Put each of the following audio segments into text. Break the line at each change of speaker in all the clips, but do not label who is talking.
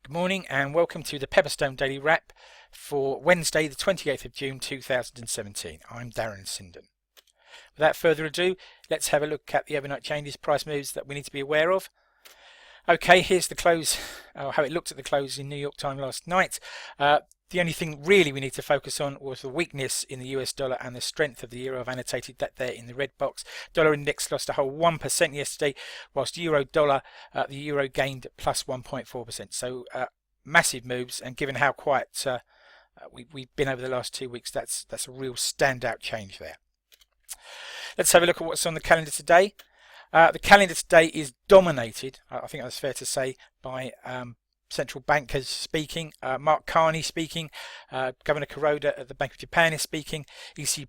Good morning and welcome to the Pepperstone Daily Wrap for Wednesday the 28th of June 2017. I'm Darren Sinden. Without further ado, let's have a look at the overnight changes, price moves that we need to be aware of. Okay, here's the close, how it looked at the close in New York time last night. The only thing really we need to focus on was the weakness in the US dollar and the strength of the euro. I've annotated that there in the red box. Dollar index lost a whole 1% yesterday, whilst euro dollar, the euro gained plus 1.4%. So massive moves, and given how quiet we've been over the last 2 weeks, that's a real standout change there. Let's have a look at what's on the calendar today. The calendar today is dominated, I think that's fair to say, by central bankers speaking. Mark Carney speaking, Governor Kuroda at the Bank of Japan is speaking, ECB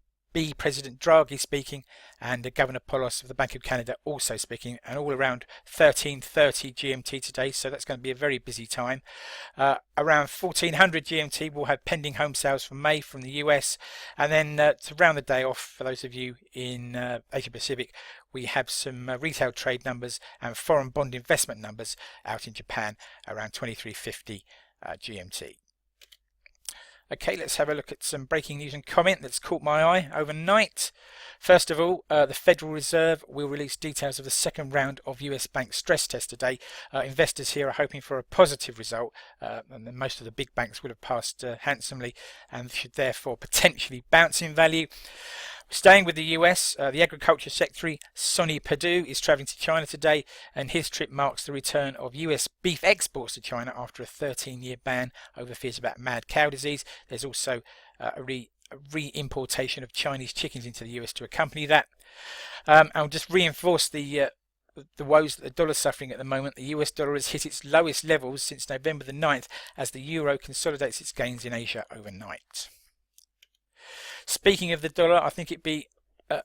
President Draghi speaking, and Governor Polos of the Bank of Canada also speaking, and all around 13:30 GMT today, so that's going to be a very busy time. Around 1400 GMT we'll have pending home sales for May from the US, and then to round the day off, for those of you in Asia Pacific, we have some retail trade numbers and foreign bond investment numbers out in Japan around 2350 GMT. Okay, let's have a look at some breaking news and comment that's caught my eye overnight. First of all, the Federal Reserve will release details of the second round of US bank stress test today. Investors here are hoping for a positive result, and most of the big banks would have passed handsomely and should therefore potentially bounce in value. Staying with the US, the Agriculture Secretary, Sonny Perdue, is travelling to China today, and his trip marks the return of US beef exports to China after a 13-year ban over fears about mad cow disease. There's also a re-importation of Chinese chickens into the US to accompany that. I'll just reinforce the woes that the dollar is suffering at the moment. The US dollar has hit its lowest levels since November the 9th as the euro consolidates its gains in Asia overnight. Speaking of the dollar, I think it'd be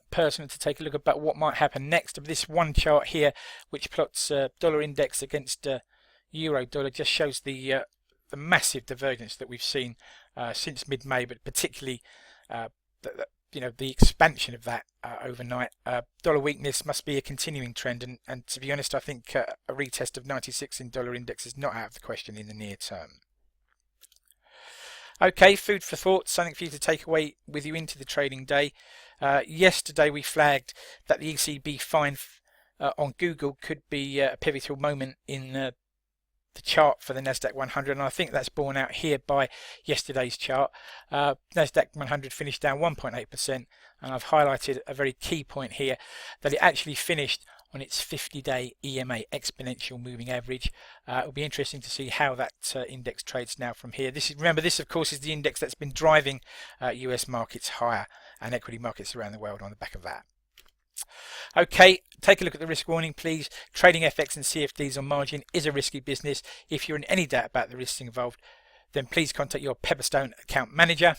pertinent to take a look at what might happen next. This one chart here, which plots dollar index against euro dollar, just shows the massive divergence that we've seen since mid-May, but particularly the expansion of that overnight. Dollar weakness must be a continuing trend, and to be honest, I think a retest of 96 in dollar index is not out of the question in the near term. Okay, food for thought, something for you to take away with you into the trading day. Yesterday we flagged that the ECB fine on Google could be a pivotal moment in the chart for the Nasdaq 100, and I think that's borne out here by yesterday's chart. Nasdaq 100 finished down 1.8%, and I've highlighted a very key point here, that it actually finished on its 50-day EMA exponential moving average. It'll be interesting to see how that index trades now from here. Remember, this of course is the index that's been driving US markets higher and equity markets around the world on the back of that. Okay, take a look at the risk warning, please. Trading FX and CFDs on margin is a risky business. If you're in any doubt about the risks involved, then please contact your Pepperstone account manager.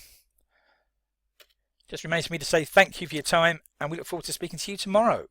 Just remains for me to say thank you for your time, and we look forward to speaking to you tomorrow.